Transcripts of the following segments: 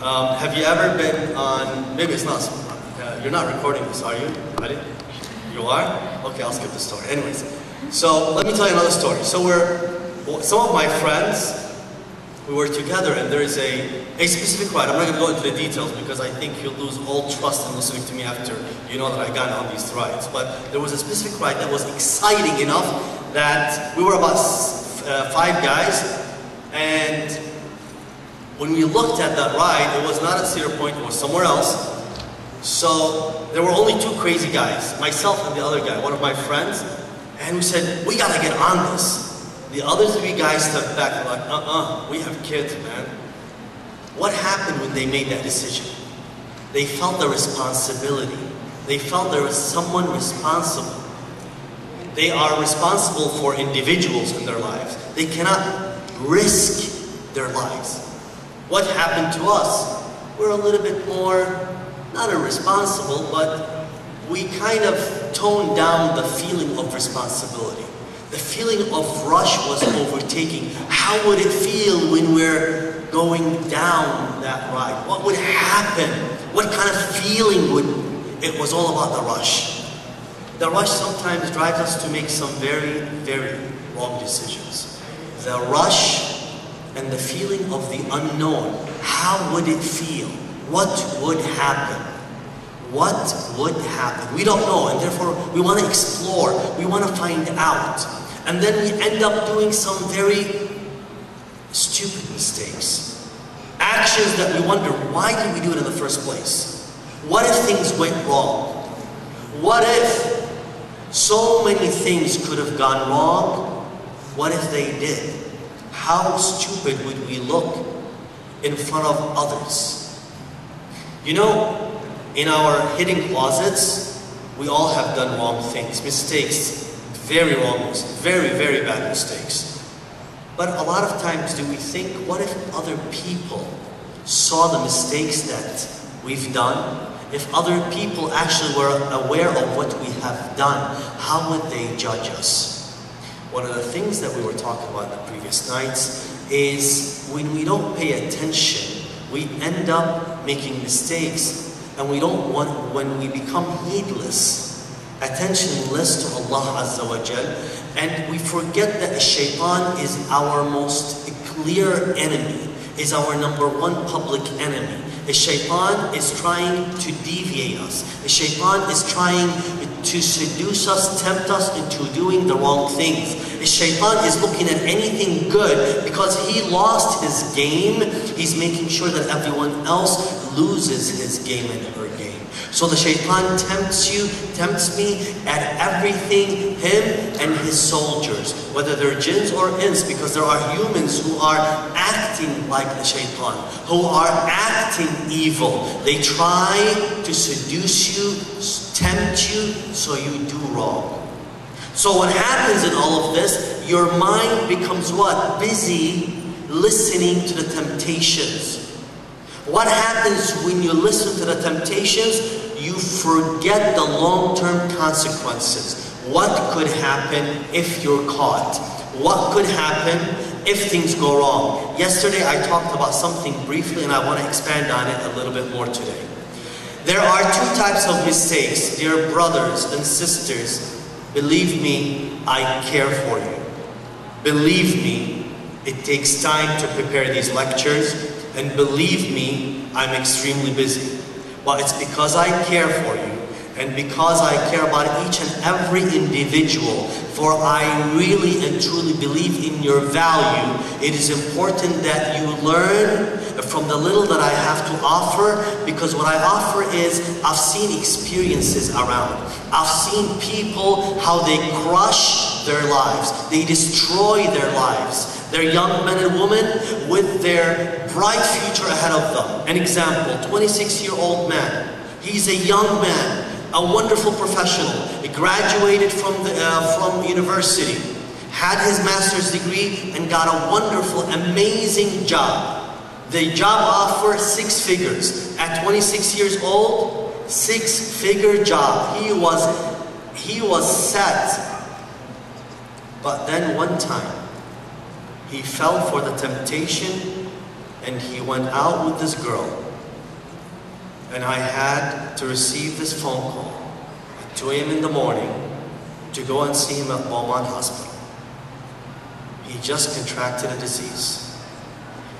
Have you ever been on, maybe it's not, you're not recording this, are you? Ready? You are? Okay, I'll skip the story. Anyways, so let me tell you another story. So some of my friends, we were together, and there is a specific ride. I'm not going to go into the details because I think you'll lose all trust in listening to me after you know that I got on these rides. But there was a specific ride that was exciting enough that we were about 5 guys, and when we looked at that ride, it was not at Cedar Point, it was somewhere else. So there were only 2 crazy guys, myself and the other guy, one of my friends, and we said, we gotta get on this. The other 3 guys stepped back and were like, we have kids, man. What happened when they made that decision? They felt the responsibility. They felt there was someone responsible. They are responsible for individuals in their lives. They cannot risk their lives. What happened to us? We're a little bit more, not irresponsible, but we kind of toned down the feeling of responsibility. The feeling of rush was overtaking. How would it feel when we're going down that ride? What would happen? What kind of feeling would... It was all about the rush. The rush sometimes drives us to make some very, very wrong decisions. The rush and the feeling of the unknown. How would it feel? What would happen? What would happen? We don't know, and therefore we want to explore. We want to find out. And then we end up doing some very stupid mistakes. Actions that we wonder, why did we do it in the first place? What if things went wrong? What if so many things could have gone wrong? What if they did? How stupid would we look in front of others? You know, in our hidden closets, we all have done wrong things, mistakes. Very wrong, very, very bad mistakes. But a lot of times do we think, what if other people saw the mistakes that we've done? If other people actually were aware of what we have done, how would they judge us? One of the things that we were talking about in the previous nights is when we don't pay attention, we end up making mistakes, and we don't want, when we become heedless, attentionless to Allah Azza wa Jal, and we forget that the shaitan is our most clear enemy, is our #1 public enemy. The shaitan is trying to deviate us. The shaitan is trying to seduce us, tempt us into doing the wrong things. The shaitan is looking at anything good because he lost his game. He's making sure that everyone else loses his game and her game. So the shaitan tempts me at everything, him and his soldiers, whether they're jinns or ins, because there are humans who are acting like the shaitan, who are acting evil. They try to seduce you, tempt you, so you do wrong. So what happens in all of this, your mind becomes what? Busy listening to the temptations. What happens when you listen to the temptations? You forget the long-term consequences. What could happen if you're caught? What could happen if things go wrong? Yesterday I talked about something briefly, and I want to expand on it a little bit more today. There are 2 types of mistakes. Dear brothers and sisters, believe me, I care for you. Believe me, it takes time to prepare these lectures. And believe me, I'm extremely busy. But it's because I care for you, and because I care about each and every individual, for I really and truly believe in your value. It is important that you learn from the little that I have to offer, because what I offer is, I've seen experiences around. I've seen people, how they crush their lives. They destroy their lives. They're young men and women with their bright future ahead of them. An example, 26-year-old man. He's a young man, a wonderful professional. He graduated from university, had his master's degree, and got a wonderful, amazing job. The job offer 6 figures. At 26 years old, 6-figure job. He was set. But then one time, he fell for the temptation, and he went out with this girl. And I had to receive this phone call at 2 a.m. in the morning to go and see him at Beaumont Hospital. He just contracted a disease.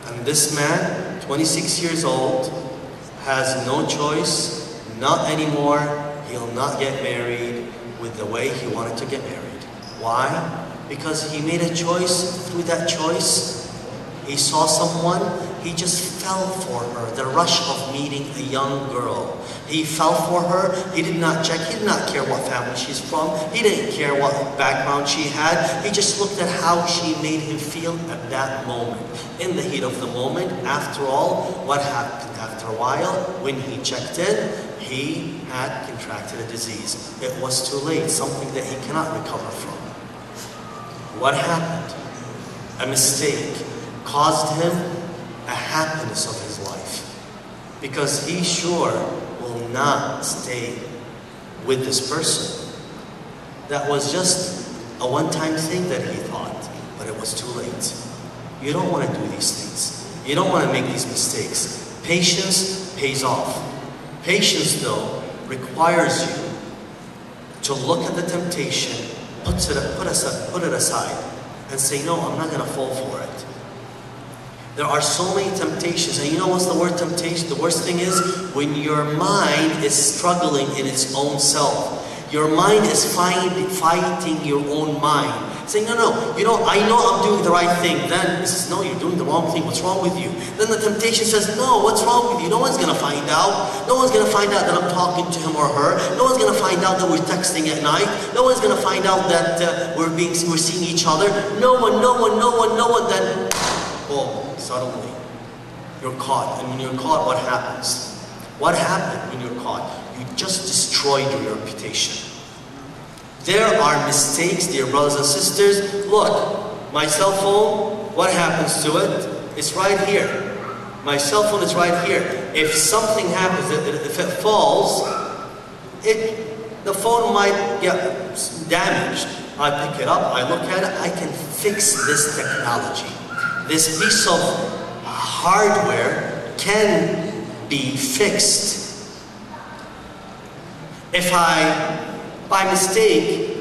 And this man, 26 years old, has no choice, not anymore. He'll not get married with the way he wanted to get married. Why? Because he made a choice. Through that choice, he saw someone, he just fell for her. The rush of meeting a young girl. He fell for her. He did not check. He did not care what family she's from. He didn't care what background she had. He just looked at how she made him feel at that moment. In the heat of the moment, after all, what happened? After a while, when he checked in, he had contracted a disease. It was too late, something that he cannot recover from. What happened? A mistake caused him a happiness of his life. Because he sure will not stay with this person. That was just a one-time thing that he thought, but it was too late. You don't want to do these things. You don't want to make these mistakes. Patience pays off. Patience, though, requires you to look at the temptation, put it aside, and say, no, I'm not going to fall for it. There are so many temptations, and you know what's the word temptation? The worst thing is when your mind is struggling in its own self. Your mind is fighting your own mind. Saying, no, I know I'm doing the right thing. Then it says, no, you're doing the wrong thing. What's wrong with you? Then the temptation says, no, what's wrong with you? No one's going to find out. No one's going to find out that I'm talking to him or her. No one's going to find out that we're texting at night. No one's going to find out that we're seeing each other. No one. Then, boom, suddenly, you're caught. And when you're caught, what happens? What happened when you're caught? You just destroyed your reputation. There are mistakes, dear brothers and sisters. Look, my cell phone, what happens to it? It's right here. My cell phone is right here. If something happens, if it falls, the phone might get damaged. I pick it up, I look at it, I can fix this technology. This piece of hardware can be fixed. If by mistake,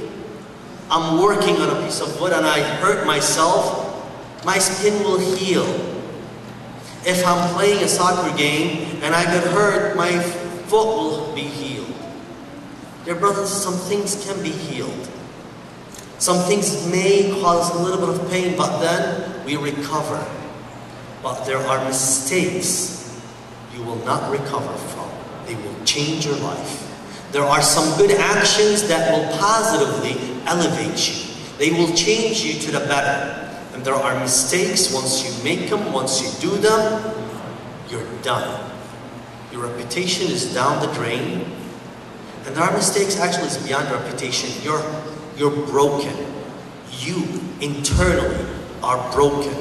I'm working on a piece of wood and I hurt myself, my skin will heal. If I'm playing a soccer game and I get hurt, my foot will be healed. Dear brothers, some things can be healed. Some things may cause a little bit of pain, but then we recover. But there are mistakes you will not recover from. They will change your life. There are some good actions that will positively elevate you. They will change you to the better. And there are mistakes, once you make them, once you do them, you're done. Your reputation is down the drain. And there are mistakes actually is beyond reputation. You're broken. You internally are broken.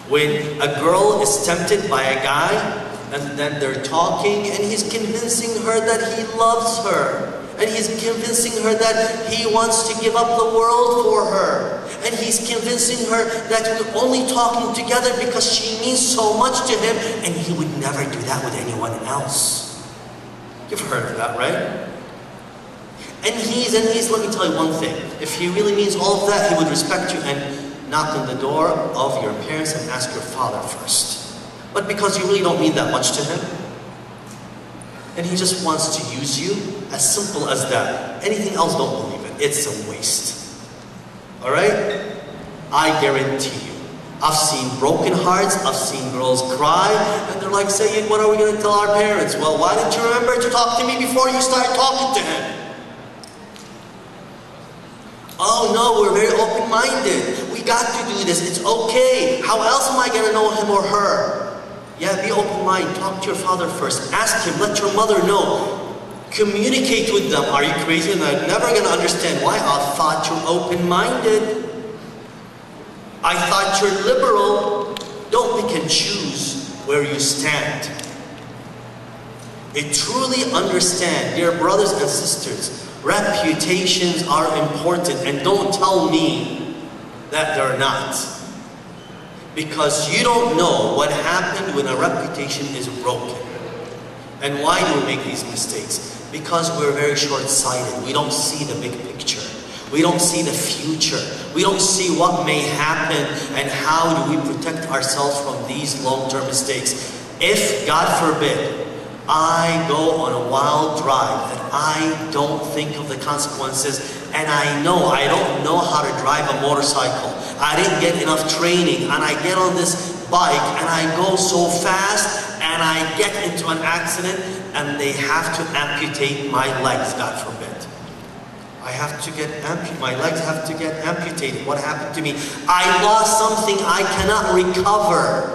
When a girl is tempted by a guy, and then they're talking, and he's convincing her that he loves her. And he's convincing her that he wants to give up the world for her. And he's convincing her that we're only talking together because she means so much to him, and he would never do that with anyone else. You've heard of that, right? And he's, let me tell you one thing. If he really means all of that, he would respect you and knock on the door of your parents and ask your father first. But because you really don't mean that much to him, and he just wants to use you, as simple as that. Anything else, don't believe it. It's a waste. Alright? I guarantee you. I've seen broken hearts, I've seen girls cry, and they're like, Sayyid, what are we going to tell our parents? Well, why didn't you remember to talk to me before you start talking to him? Oh no, we're very open-minded. We got to do this, it's okay. How else am I going to know him or her? Yeah, be open-minded. Talk to your father first. Ask him. Let your mother know. Communicate with them. Are you crazy? And they're never going to understand why. I thought you're open-minded. I thought you're liberal. Don't pick and choose where you stand. Truly understand, dear brothers and sisters, reputations are important. And don't tell me that they're not. Because you don't know what happened when a reputation is broken. And why do we make these mistakes? Because we're very short-sighted. We don't see the big picture. We don't see the future. We don't see what may happen and how do we protect ourselves from these long-term mistakes. If, God forbid, I go on a wild drive and I don't think of the consequences, and I don't know how to drive a motorcycle. I didn't get enough training, and I get on this bike and I go so fast and I get into an accident and they have to amputate my legs, God forbid. My legs have to get amputated. What happened to me? I lost something I cannot recover.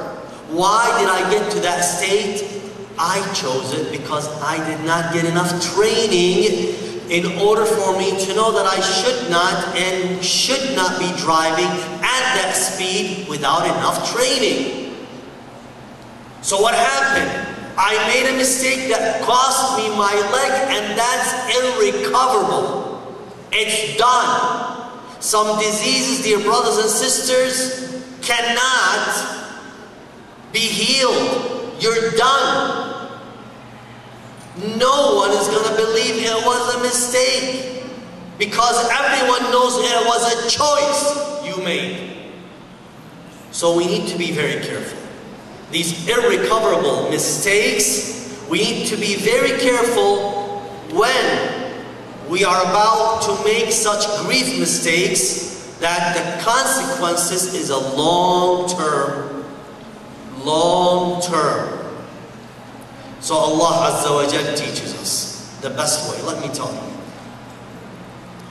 Why did I get to that state? I chose it because I did not get enough training in order for me to know that I should not be driving at that speed without enough training. So what happened? I made a mistake that cost me my leg, and that's irrecoverable. It's done. Some diseases, dear brothers and sisters, cannot be healed. You're done. No one is going to believe it was a mistake, because everyone knows it was a choice you made. So we need to be very careful. These irrecoverable mistakes, we need to be very careful when we are about to make such grief mistakes, that the consequences is a long-term. So Allah Azza wa Jal teaches us the best way. Let me tell you.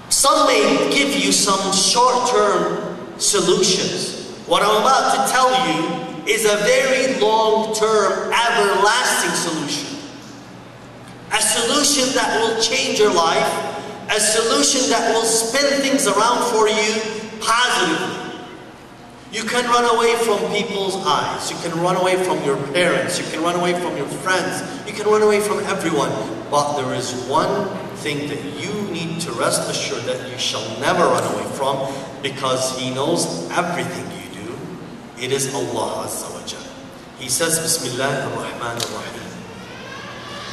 Some may give you some short-term solutions. What I'm about to tell you is a very long-term, everlasting solution. A solution that will change your life. A solution that will spin things around for you positively. You can run away from people's eyes. You can run away from your parents. You can run away from your friends. You can run away from everyone. But there is one thing that you need to rest assured that you shall never run away from, because He knows everything you do. It is Allah Azza wa Jal. He says, Bismillah ar-Rahman ar-Rahim.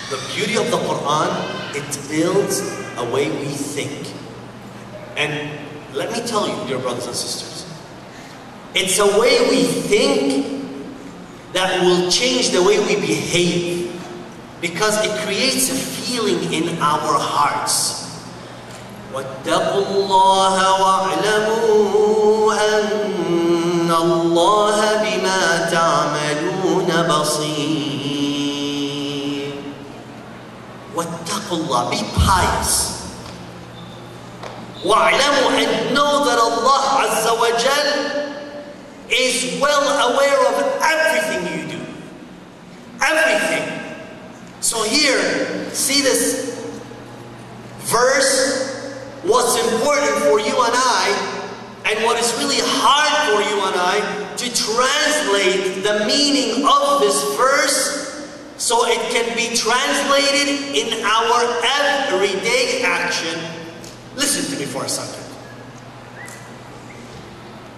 The beauty of the Quran, it builds a way we think. And let me tell you, dear brothers and sisters, it's a way we think that will change the way we behave, because it creates a feeling in our hearts. وَاتَّقُوا اللَّهَ وَاعْلَمُوا أَنَّ اللَّهَ بِمَا تَعْمَلُونَ بَصِيرٌ. وَاتَّقُوا اللَّهَ, be pious. وَاعْلَمُوا, and know that Allah Azza wa Jal is well aware of everything you do. Everything. So here, see this verse, what's important for you and I, and what is really hard for you and I, to translate the meaning of this verse so it can be translated in our everyday action. Listen to me for a second.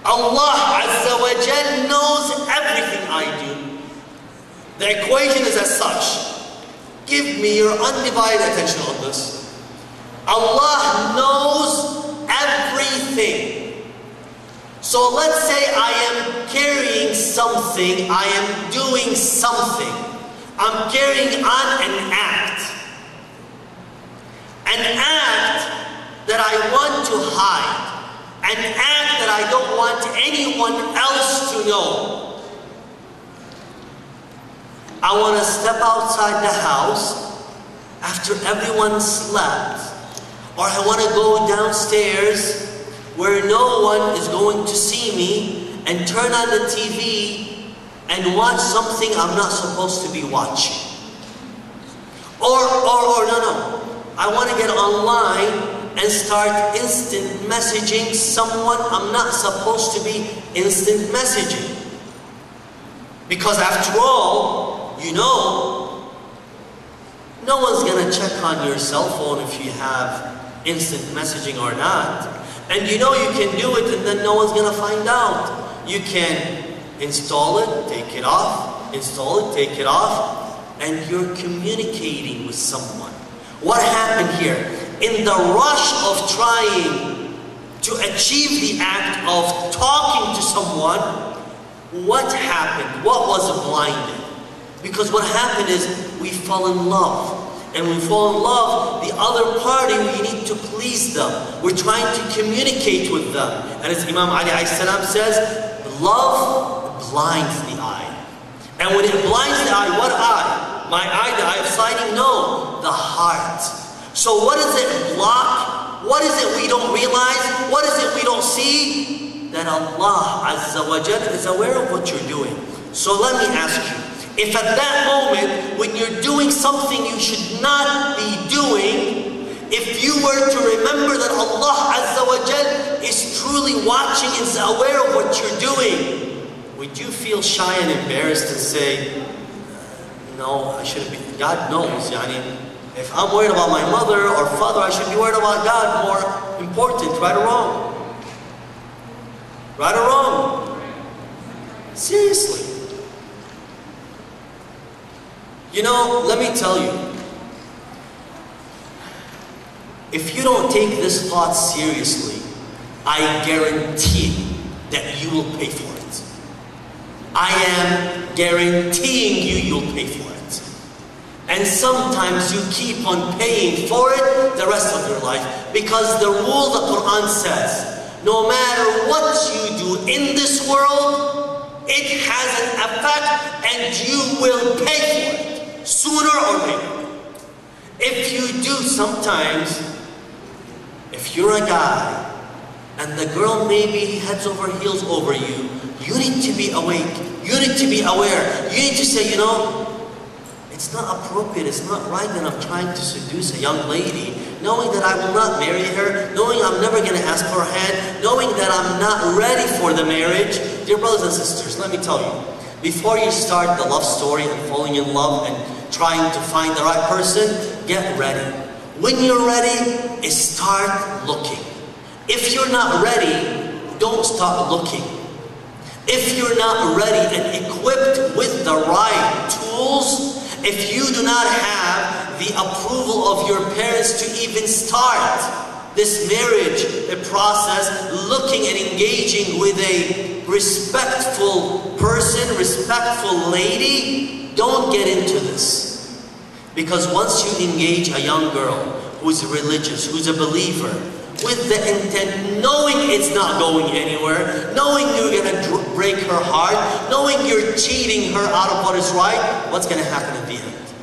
Allah Azza wa Jal knows everything I do. The equation is as such. Give me your undivided attention on this. Allah knows everything. So let's say I am carrying something, I am doing something. I'm carrying on an act. An act that I want to hide. An act that I don't want anyone else to know. I want to step outside the house after everyone slept, or I want to go downstairs where no one is going to see me and turn on the TV and watch something I'm not supposed to be watching. Or no. I want to get online and start instant messaging someone I'm not supposed to be instant messaging. Because after all, you know, no one's going to check on your cell phone if you have instant messaging or not. And you know you can do it and then no one's going to find out. You can install it, take it off, install it, take it off, and you're communicating with someone. What happened here? In the rush of trying to achieve the act of talking to someone, what happened? What was blinded? Because what happened is we fall in love. And when we fall in love, the other party, we need to please them. We're trying to communicate with them. And as Imam Ali ﷺ says, love blinds the eye. And when it blinds the eye, what eye? My eye, the eye of sighting? No, the heart. So what does it block? What is it we don't realize? What is it we don't see? That Allah Azza wa Jal is aware of what you're doing. So let me ask you, if at that moment, when you're doing something you should not be doing, if you were to remember that Allah Azza wa Jal is truly watching, is aware of what you're doing, would you feel shy and embarrassed and say, no, I shouldn't be? God knows. If I'm worried about my mother or father, I should be worried about God more important, right or wrong? Right or wrong? Seriously. You know, let me tell you, if you don't take this thought seriously, I guarantee that you will pay for it. I am guaranteeing you you'll pay for it. And sometimes you keep on paying for it the rest of your life, because the rule the Quran says, no matter what you do in this world, it has an effect and you will pay for it, sooner or later. If you do sometimes, if you're a guy and the girl maybe heads over heels over you, you need to be awake. You need to be aware. You need to say, you know, it's not appropriate, it's not right that I'm trying to seduce a young lady, knowing that I will not marry her, knowing I'm never going to ask for her hand, knowing that I'm not ready for the marriage. Dear brothers and sisters, let me tell you, before you start the love story and falling in love and trying to find the right person, get ready. When you're ready, start looking. If you're not ready, don't start looking. If you're not ready and equipped with the right tools, if you do not have the approval of your parents to even start this marriage process, looking and engaging with a respectful person, respectful lady, don't get into this. Because once you engage a young girl who's religious, who's a believer, with the intent, knowing it's not going anywhere, knowing you're going to break her heart, knowing you're cheating her out of what is right, what's going to happen at the end?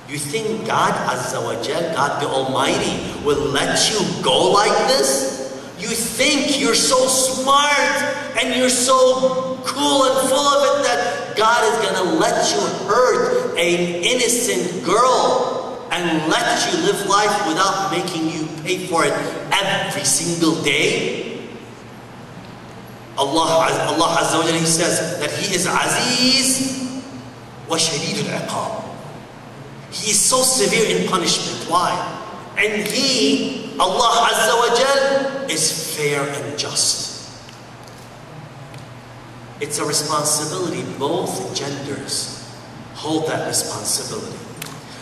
You think God Azza wa Jal, God the Almighty, will let you go like this? You think you're so smart and you're so cool and full of it that God is going to let you hurt an innocent girl and let you live life without making you pay for it every single day? Allah Azza wa Jalla, He says that He is Aziz wa Shadid al-Iqab. He is so severe in punishment. Why? And He, Allah Azza wa Jalla, is fair and just. It's a responsibility. Both genders hold that responsibility.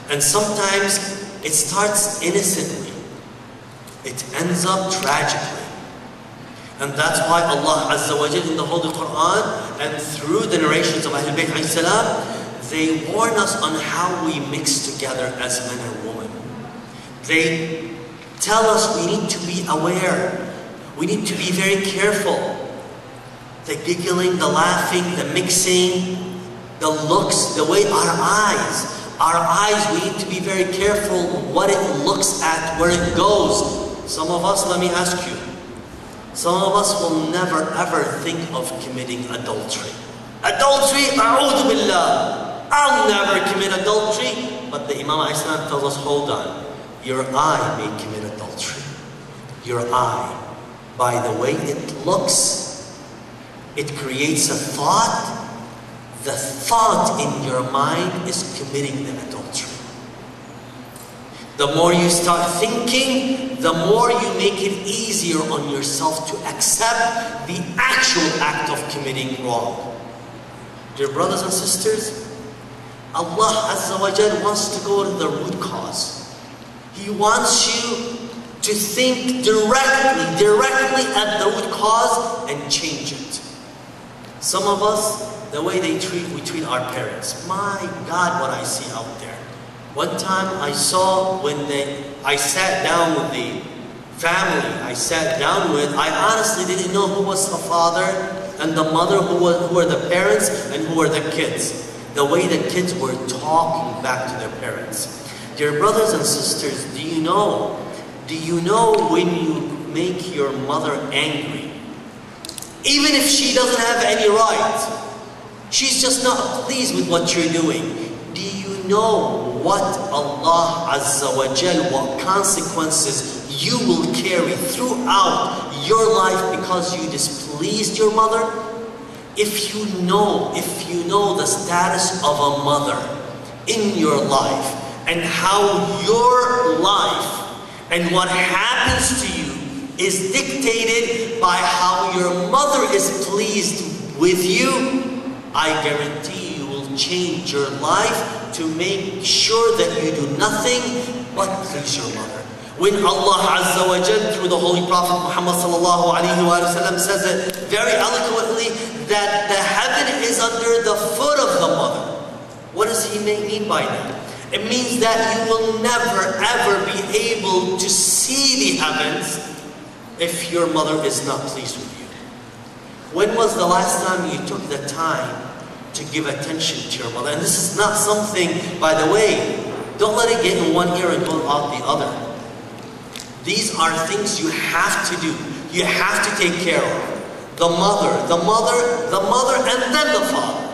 And sometimes it starts innocently. It ends up tragically. And that's why Allah Azza wa Jalla in the Holy Quran and through the narrations of Ahlul Bayt alayhi salam, they warn us on how we mix together as men and women. They tell us we need to be aware. We need to be very careful. The giggling, the laughing, the mixing, the looks, the way our eyes, we need to be very careful what it looks at, where it goes. Some of us, let me ask you, some of us will never ever think of committing adultery. Adultery, a'udhu billah. I'll never commit adultery. But the Imam Islam tells us, hold on. Your eye may commit adultery. Your eye, by the way it looks, it creates a thought. The thought in your mind is committing the adultery. The more you start thinking, the more you make it easier on yourself to accept the actual act of committing wrong. Dear brothers and sisters, Allah Azza wa Jal wants to go to the root cause. He wants you to think directly at the root cause and change it. Some of us, the way we treat our parents. My God, what I see out there. One time I saw I sat down with the family I honestly didn't know who was the father and the mother, who were the parents and who were the kids. The way the kids were talking back to their parents. Dear brothers and sisters, do you know when you make your mother angry, even if she doesn't have any right, she's just not pleased with what you're doing, do you know what Allah Azza wa Jal, what consequences you will carry throughout your life because you displeased your mother? If you know the status of a mother in your life and how your life and what happens to you is dictated by how your mother is pleased with you, I guarantee you will change your life to make sure that you do nothing but please your mother. When Allah Azza wa Jal, through the Holy Prophet Muhammad sallallahu alayhi wa sallam, says it very eloquently, that the heaven is under the foot of the mother. What does he mean by that? It means that you will never ever be able to see the heavens if your mother is not pleased with you. When was the last time you took the time to give attention to your mother? And this is not something, by the way, don't let it get in one ear and go out the other. These are things you have to do. You have to take care of. The mother, and then the father.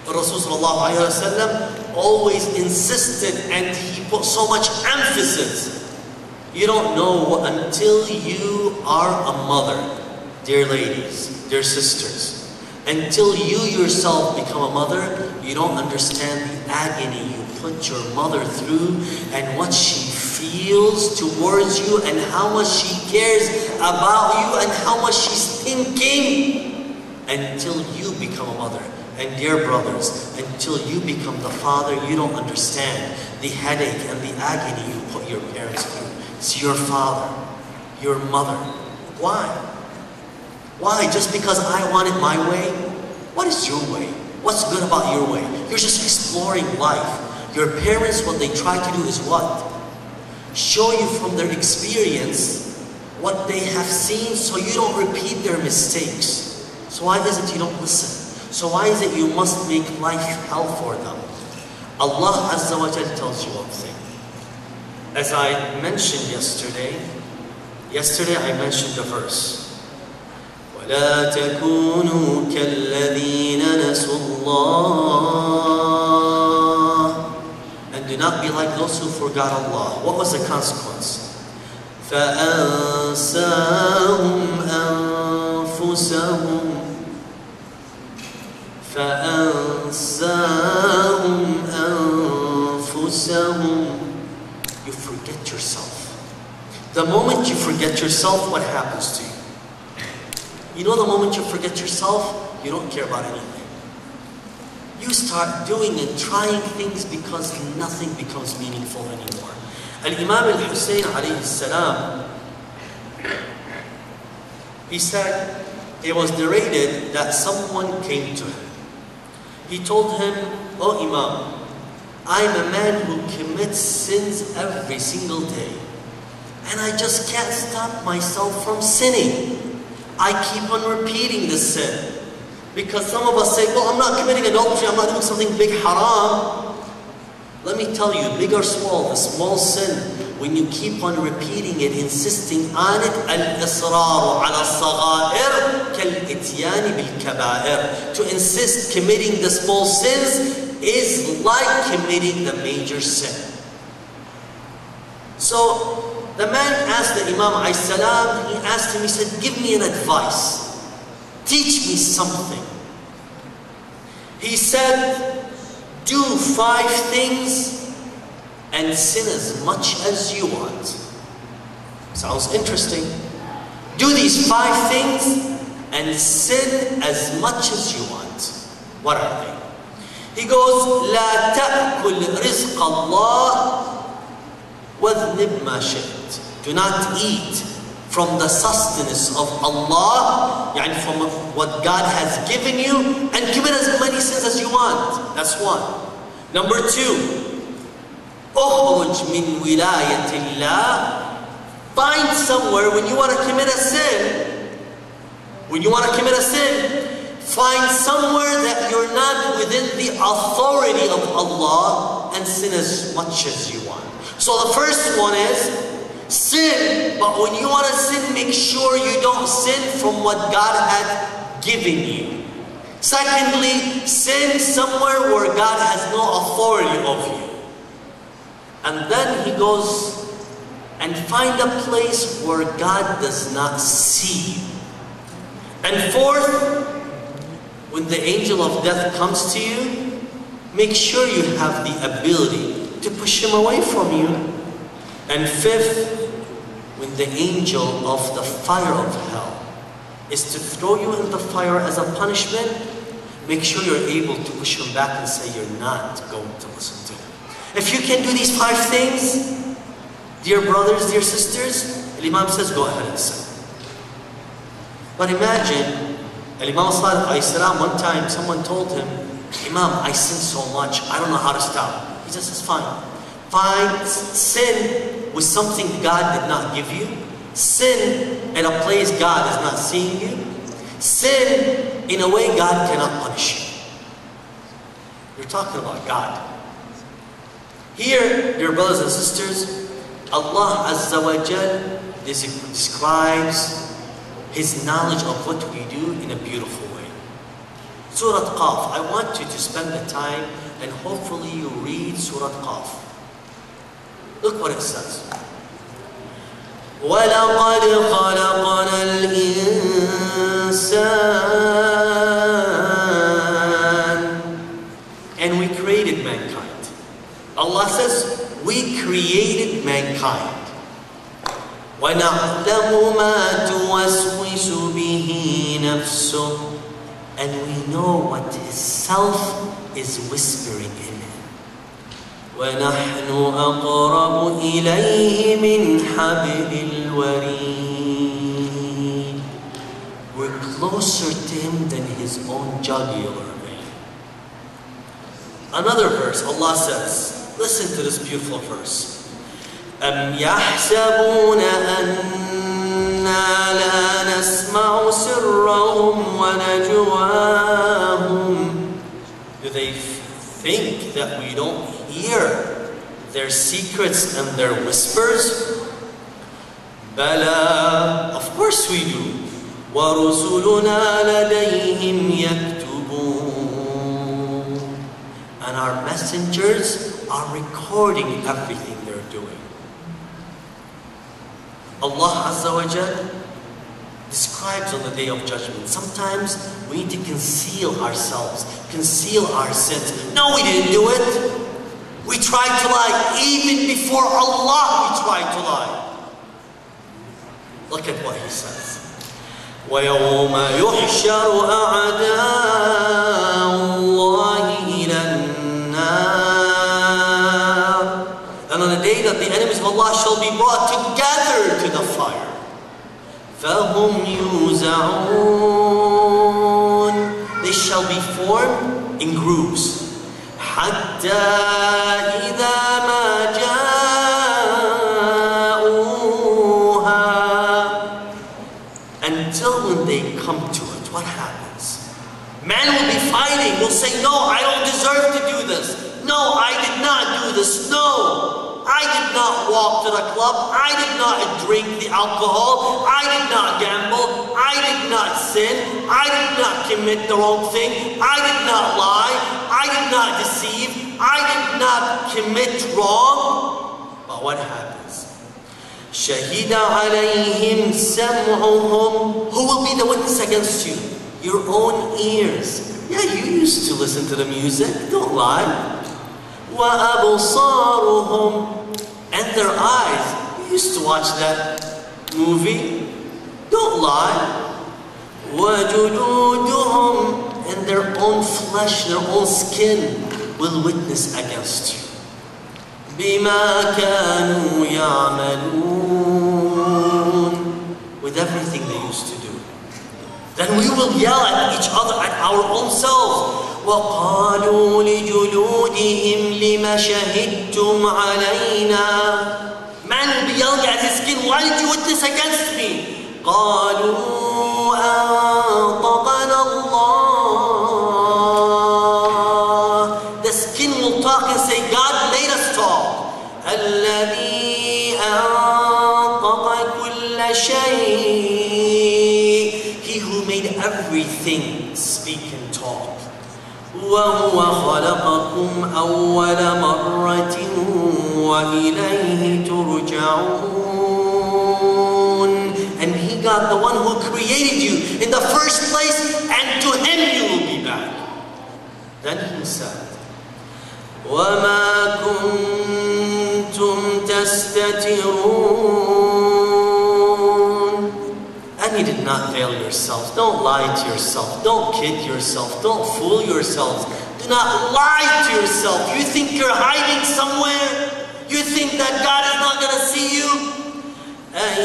Rasulullah ﷺ always insisted, and he put so much emphasis. You don't know until you are a mother, dear ladies, dear sisters. Until you yourself become a mother, you don't understand the agony you put your mother through and what she feels towards you and how much she cares about you and how much she's thinking until you become a mother. And dear brothers, until you become the father, you don't understand the headache and the agony you put your parents through. It's your father, your mother. Why? Why? Just because I want it my way? What is your way? What's good about your way? You're just exploring life. Your parents, what they try to do is what? Show you from their experience what they have seen so you don't repeat their mistakes. So why is it you don't listen? So why is it you must make life hell for them? Allah Azza wa Jal tells you one thing. As I mentioned yesterday I mentioned the verse. وَلَا تَكُونُوا كَالَّذِينَ نَسُوا اللَّهَ. And do not be like those who forgot Allah. What was the consequence? فَأَنْسَاهُمْ أَنفُسَهُمْ You forget yourself. The moment you forget yourself, what happens to you? You know, the moment you forget yourself, you don't care about anything. You start doing and trying things because nothing becomes meaningful anymore. Al-Imam al-Hussein alayhi salam, he said, it was narrated that someone came to him. He told him, "Oh Imam, I'm a man who commits sins every single day. And I just can't stop myself from sinning. I keep on repeating the sin." Because some of us say, well, I'm not committing adultery, I'm not doing something big haram. Let me tell you, big or small, the small sin, when you keep on repeating it, insisting on it, al-israru ala as-saghair kal-ityan bil-kaba'ir. To insist committing the small sins is like committing the major sin. So the man asked the Imam alayhi salam, he asked him, he said, give me an advice. Teach me something. He said, do 5 things and sin as much as you want. Sounds interesting. Do these 5 things and sin as much as you want. What are they? He goes, لا تأكل رزق الله واذنب ما شئت. Do not eat from the sustenance of Allah, يعني from what God has given you, and commit as many sins as you want. That's one. Number two, اخرج من ولاية الله. Find somewhere when you want to commit a sin, find somewhere that you're not within the authority of Allah and sin as much as you want. So the first one is sin, but when you want to sin, make sure you don't sin from what God had given you. Secondly, sin somewhere where God has no authority over you. And then he goes and find a place where God does not see you. And fourth, when the angel of death comes to you, make sure you have the ability to push him away from you. And fifth, when the angel of the fire of hell is to throw you in the fire as a punishment, make sure you're able to push him back and say you're not going to listen to him. If you can do these 5 things, dear brothers, dear sisters, Imam says go ahead and sin. But imagine, Imam Salih one time someone told him, Imam, I sin so much, I don't know how to stop. He says, it's fine. Find sin with something God did not give you. Sin in a place God is not seeing you. Sin in a way God cannot punish you. You're talking about God. Here, dear brothers and sisters, Allah Azza wa Jal describes His knowledge of what we do in a beautiful way. Surah Qaf, I want you to spend the time and hopefully you read Surah Qaf. Look what it says. وَلَقَدْ خَلَقْنَا الْإِنسَانَ. And we created mankind. Allah says, we created mankind. وَنَعْلَمُ مَا تُوَسْوِسُ بِهِ نَفْسُهُ. And we know what his self is whispering in him. وَنَحْنُ أَقْرَبُ إِلَيْهِ مِنْ حَبْلِ الْوَرِيدِ. We're closer to him than his own jugular vein. Another verse, Allah says, listen to this beautiful verse. أَمْ يَحْسَبُونَ أَنَّا لَا نَسْمَعُ سِرَّهُمْ وَنَجْوَاهُمْ. Do they think that we don't hear their secrets and their whispers? بَلَى, of course we do. وَرُسُلُنَا لَدَيْهِمْ يَكْتُبُونَ. And our messengers are recording everything they're doing. Allah Azza wa Jal describes on the Day of Judgment, sometimes we need to conceal ourselves, conceal our sins. No, we didn't do it. We tried to lie. Even before Allah, we tried to lie. Look at what He says. وَيَوْمَ يُحْشَرُ أَعْدَاءُ اللَّهِ إِلَى النَّارِ. And on the day that the enemies of Allah shall be brought together to the fire. فَهُمْ يُوزَعُونَ. They shall be formed in groups. حَتَّى إِذَا مَا جَاءُوهَا. Until when they come to it, what happens? Man will be fighting, will say, no, I don't deserve to do this. No, I did not do this. No, I did not walk to the club. I did not drink the alcohol. I did not gamble. I did not sin. I did not commit the wrong thing. I did not lie. I did not deceive. I did not commit wrong. But what happens? شَهِدَ عَلَيْهِمْ سَمْعُهُمْ. Who will be the witness against you? Your own ears. Yeah, you used to listen to the music. Don't lie. وَأَبْصَارُهُمْ. And their eyes. You used to watch that movie. Don't lie. وَجُلُودُهُمْ. And their own flesh, their own skin. will witness against you. بِمَا كَانُوا يَعْمَلُونَ, with everything they used to do. Then we will yell at each other, at our own selves. وَقَالُوا لِجُلُودِهِمْ لِمَ شَهِدْتُمْ عَلَيْنَا. Man will be yelling at his skin, why did you witness against me? قَالُوا أَنطَقَنَا اللَّهُ. The skin will talk and say, God made us talk. الَّذِي أَنطَقَ كُلَّ شَيْءٍ. He who made everything speak and talk. وَهُوَ خَلَقَكُمْ أَوَّلَ مَرَّةٍ وَإِلَيْهِ تُرْجَعُونَ. And He, God, the one who created you in the first place, and to Him you will be back. Then He said, وَمَا كُنْتُمْ تَسْتَتِرُونَ. And you did not veil yourselves. Don't lie to yourself. Don't kid yourself. Don't fool yourselves. Do not lie to yourself. You think you're hiding somewhere? You think that God is not going to see you? أَن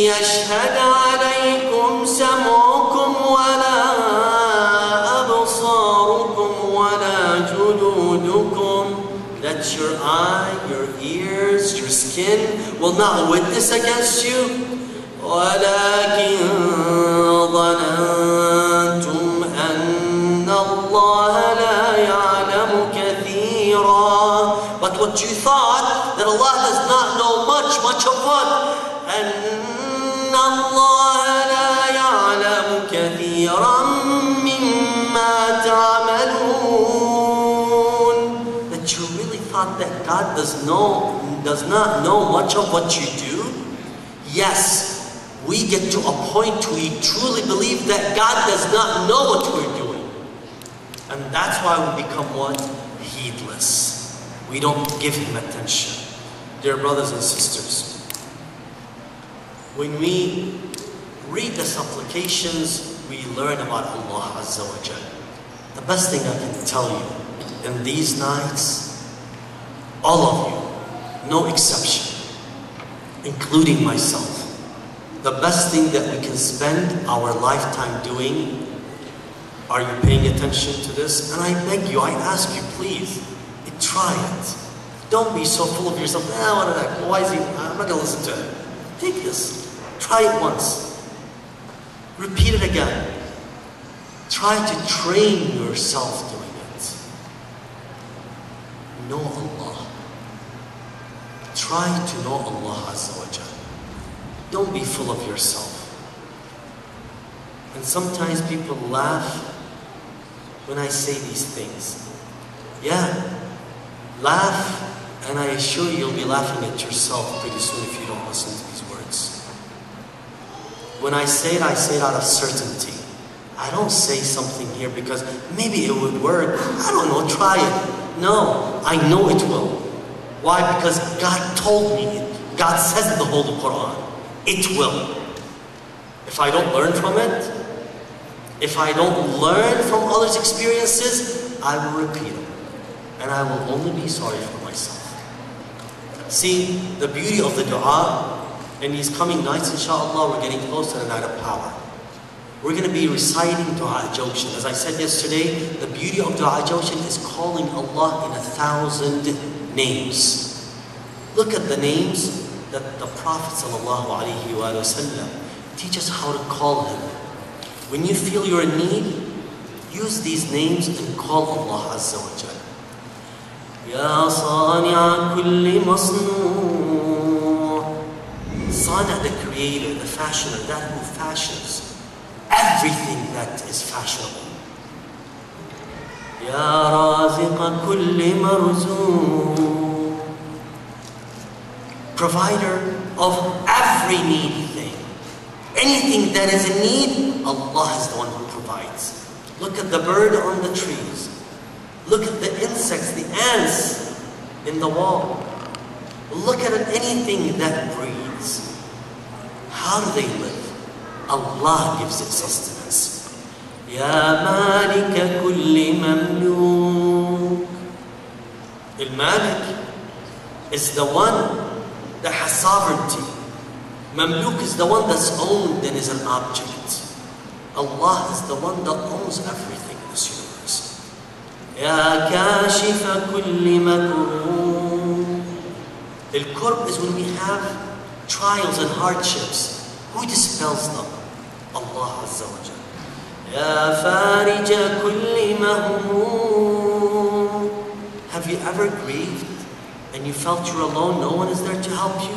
يَشْهَدَ عَلَيْكُمْ سَمْعُكُمْ وَلَا أَبْصَارُكُمْ وَلَا جُلُودُكُمْ. That your eye, your ears, your skin will not witness against you. وَلَكِنْ ظَنَنْتُمْ أَنَّ اللَّهَ لَا يَعْلَمُ كَثِيرًا. But what you thought, that Allah does not know much of what? أَنَّ اللَّهَ لَا يَعْلَمُ كَثِيرًا مِمَّا تَعْمَلُونَ. That you really thought that God does not know much of what you do? Yes. We get to a point where we truly believe that God does not know what we're doing. And that's why we become what? Heedless. We don't give Him attention. Dear brothers and sisters, when we read the supplications, we learn about Allah Azza wa Jal. The best thing I can tell you, in these nights, all of you, no exception, including myself, the best thing that we can spend our lifetime doing, are you paying attention to this? And I beg you, I ask you, please, try it. Don't be so full of yourself. Why is he? I'm not going to listen to it. Take this. Try it once. Repeat it again. Try to train yourself doing it. Know Allah. Try to know Allah Azza wa Jal. Don't be full of yourself. And sometimes people laugh when I say these things. Yeah, laugh, and I assure you you'll be laughing at yourself pretty soon if you don't listen to these words. When I say it out of certainty. I don't say something here because maybe it would work. I don't know, try it. No, I know it will. Why? Because God told me it. God says in the Holy Quran, it will. If I don't learn from it, if I don't learn from others' experiences, I will repeat them. And I will only be sorry for myself. See, the beauty of the dua, in these coming nights, inshallah, we're getting close to the night of power. We're going to be reciting Dua Jawshan. As I said yesterday, the beauty of Dua Jawshan is calling Allah in 1,000 names. Look at the names that the Prophet ﷺ teach us how to call Him. When you feel you're in need, use these names and call Allah Azza wa Jal. Ya Sani'a kulli masnu'. Sani', the creator, the fashioner, that who fashions everything that is fashionable. Ya Raziqa kulli marzuq. Provider of every need thing. Anything that is in need, Allah is the one who provides. Look at the bird on the trees. Look at the insects, the ants in the wall. Look at anything that breathes. How do they live? Allah gives it sustenance. Ya Malika kulli mamluk. Al-Malik is the one that has sovereignty. Mamluk is the one that's owned and is an object. Allah is the one that owns everything in this universe. Ya kashifa kulli makrum. Al-Kurb is when we have trials and hardships. Who dispels them? Allah Azza wa Jalla. Ya farija kulli mahmum. Have you ever grieved and you felt you're alone, no one is there to help you?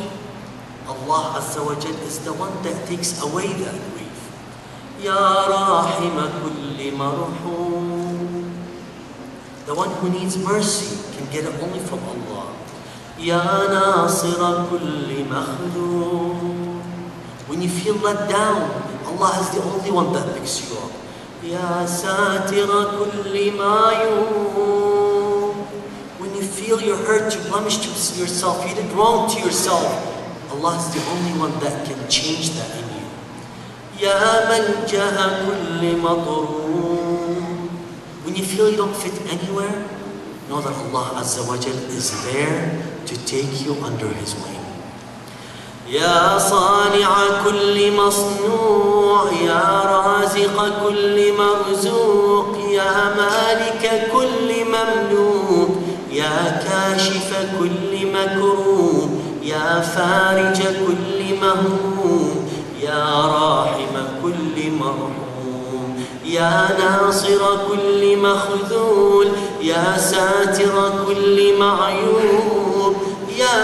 Allah Azza wa Jal is the one that takes away that grief. Ya rahima kulli marhum. The one who needs mercy can get it only from Allah. Ya nasira kulli makhdum. When you feel let down, Allah is the only one that picks you up. Ya satira kulli mayum. When you feel you're hurt, you blemished yourself, you did wrong to yourself, Allah is the only one that can change that in you. Ya malja'a kulli matrum. When you feel you don't fit anywhere, know that Allah Azza wa Jal is there to take you under His wing. Ya sani'a kulli masnu', ya raziqa kulli marzuq, ya malika kulli mamluk, ya kashifa kulli makrum, ya farija kulli mahmum, ya rahima kulli marhum, ya nasira kulli makhdhul, ya satira kulli ma'yub, ya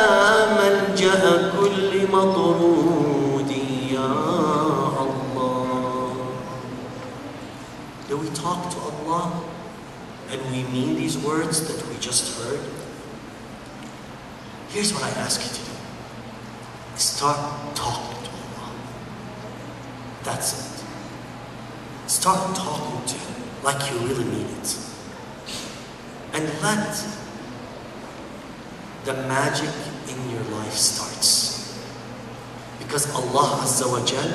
malja'a kulli matrudi, ya Allah. Do we talk to Allah and we mean these words that we just heard? Here's what I ask you to do. Start talking to Allah. That's it. Start talking to Him like you really mean it. And let the magic in your life starts. Because Allah Azza wa Jal,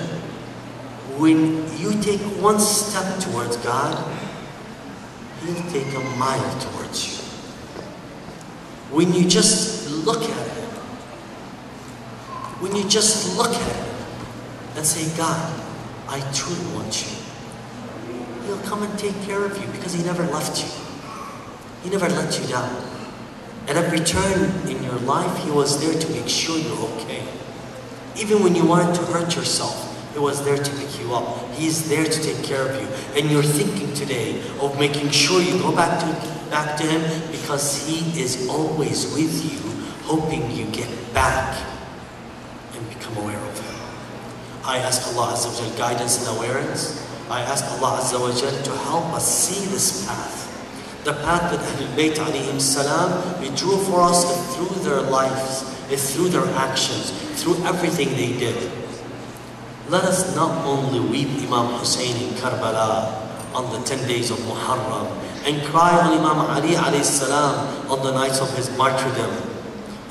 when you take one step towards God, He'll take a mile towards you. When you just look at Him, when you just look at Him and say, God, I truly want you, He'll come and take care of you because He never left you. He never let you down. At every turn in your life, He was there to make sure you're okay. Even when you wanted to hurt yourself, He was there to pick you up. He's there to take care of you. And you're thinking today of making sure you go back to Him because He is always with you, hoping you get back and become aware of Him. I ask Allah Azza wa Jal guidance and awareness. I ask Allah Azza wa Jal to help us see this path. The path that Ahlul Bayt alayhim salam, He drew for us through their lives, through their actions, through everything they did. Let us not only weep Imam Hussein in Karbala on the 10 days of Muharram and cry on Imam Ali alayhi salam on the nights of his martyrdom,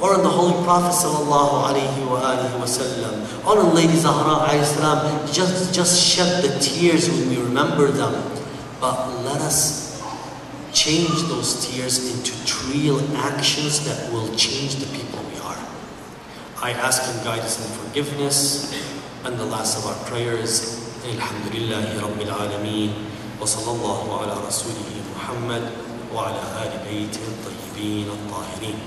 or on the Holy Prophet sallallahu alayhi wa alihi wa sallam, or on Lady Zahra alayhi salam, just shed the tears when we remember them. But let us change those tears into real actions that will change the people we are. I ask Him guidance and forgiveness. And the last of our prayers, Alhamdulillahi Rabbil Alameen, wa sallallahu ala Rasulihi Muhammad, wa ala ali baytihi al-tayyibin al-tahirin.